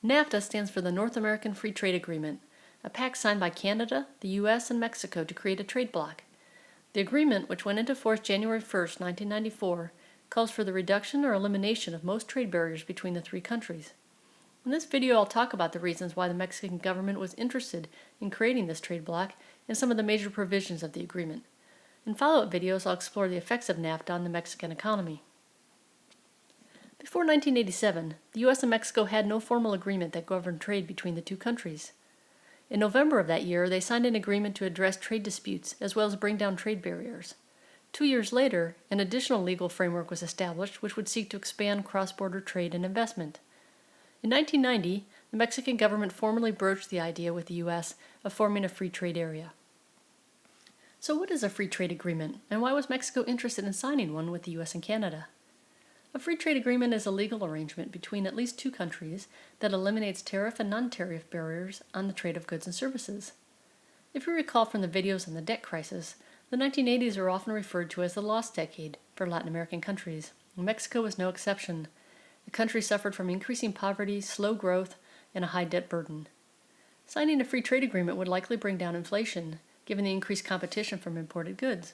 NAFTA stands for the North American Free Trade Agreement, a pact signed by Canada, the U.S., and Mexico to create a trade bloc. The agreement, which went into force January 1, 1994, calls for the reduction or elimination of most trade barriers between the three countries. In this video, I'll talk about the reasons why the Mexican government was interested in creating this trade bloc and some of the major provisions of the agreement. In follow-up videos, I'll explore the effects of NAFTA on the Mexican economy. Before 1987, the U.S. and Mexico had no formal agreement that governed trade between the two countries. In November of that year, they signed an agreement to address trade disputes as well as bring down trade barriers. 2 years later, an additional legal framework was established which would seek to expand cross-border trade and investment. In 1990, the Mexican government formally broached the idea with the U.S. of forming a free trade area. So what is a free trade agreement, and why was Mexico interested in signing one with the U.S. and Canada? A free trade agreement is a legal arrangement between at least two countries that eliminates tariff and non-tariff barriers on the trade of goods and services. If you recall from the videos on the debt crisis, the 1980s are often referred to as the lost decade for Latin American countries, and Mexico was no exception. The country suffered from increasing poverty, slow growth, and a high debt burden. Signing a free trade agreement would likely bring down inflation, given the increased competition from imported goods.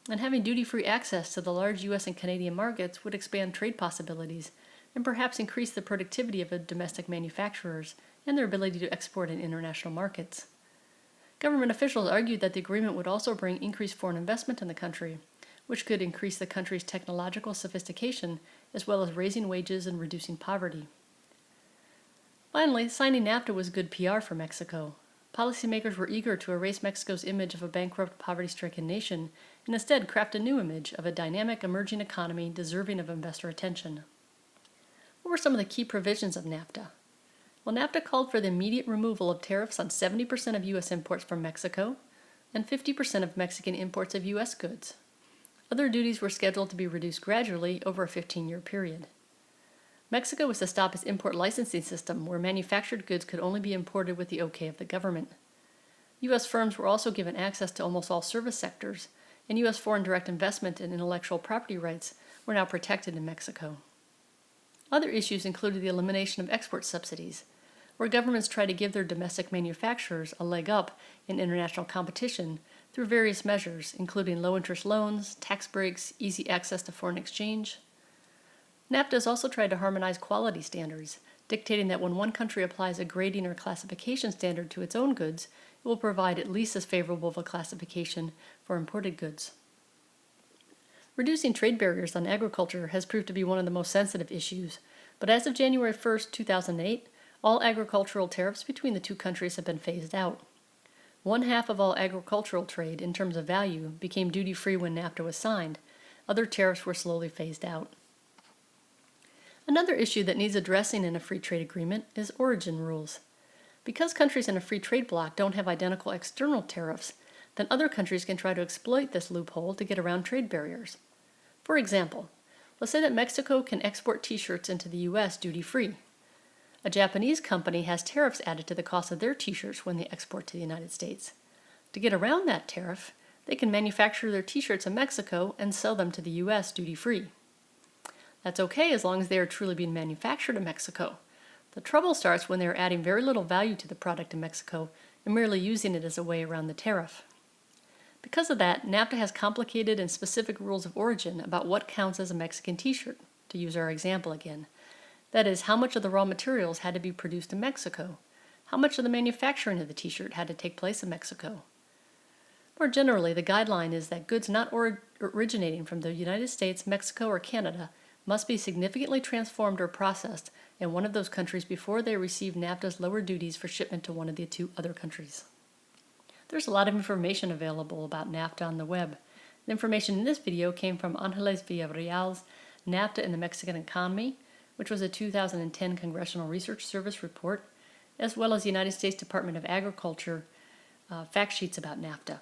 And having duty-free access to the large U.S. and Canadian markets would expand trade possibilities and perhaps increase the productivity of domestic manufacturers and their ability to export in international markets. Government officials argued that the agreement would also bring increased foreign investment in the country, which could increase the country's technological sophistication as well as raising wages and reducing poverty. Finally, signing NAFTA was good PR for Mexico. Policymakers were eager to erase Mexico's image of a bankrupt, poverty-stricken nation and instead craft a new image of a dynamic, emerging economy deserving of investor attention. What were some of the key provisions of NAFTA? Well, NAFTA called for the immediate removal of tariffs on 70% of U.S. imports from Mexico and 50% of Mexican imports of U.S. goods. Other duties were scheduled to be reduced gradually over a 15-year period. Mexico was to stop its import licensing system where manufactured goods could only be imported with the okay of the government. U.S. firms were also given access to almost all service sectors, and U.S. foreign direct investment and intellectual property rights were now protected in Mexico. Other issues included the elimination of export subsidies, where governments try to give their domestic manufacturers a leg up in international competition through various measures, including low-interest loans, tax breaks, easy access to foreign exchange. NAFTA has also tried to harmonize quality standards, dictating that when one country applies a grading or classification standard to its own goods, it will provide at least as favorable of a classification for imported goods. Reducing trade barriers on agriculture has proved to be one of the most sensitive issues, but as of January 1, 2008, all agricultural tariffs between the two countries have been phased out. 1/2 of all agricultural trade, in terms of value, became duty-free when NAFTA was signed. Other tariffs were slowly phased out. Another issue that needs addressing in a free trade agreement is origin rules. Because countries in a free trade bloc don't have identical external tariffs, then other countries can try to exploit this loophole to get around trade barriers. For example, let's say that Mexico can export t-shirts into the U.S. duty-free. A Japanese company has tariffs added to the cost of their t-shirts when they export to the United States. To get around that tariff, they can manufacture their t-shirts in Mexico and sell them to the U.S. duty-free. That's okay as long as they are truly being manufactured in Mexico. The trouble starts when they are adding very little value to the product in Mexico and merely using it as a way around the tariff. Because of that, NAFTA has complicated and specific rules of origin about what counts as a Mexican t-shirt, to use our example again. That is, how much of the raw materials had to be produced in Mexico, how much of the manufacturing of the t-shirt had to take place in Mexico. More generally, the guideline is that goods not originating from the United States, Mexico, or Canada must be significantly transformed or processed in one of those countries before they receive NAFTA's lower duties for shipment to one of the two other countries. There's a lot of information available about NAFTA on the web. The information in this video came from Ángeles Villarreal's NAFTA in the Mexican Economy, which was a 2010 Congressional Research Service report, as well as the United States Department of Agriculture fact sheets about NAFTA.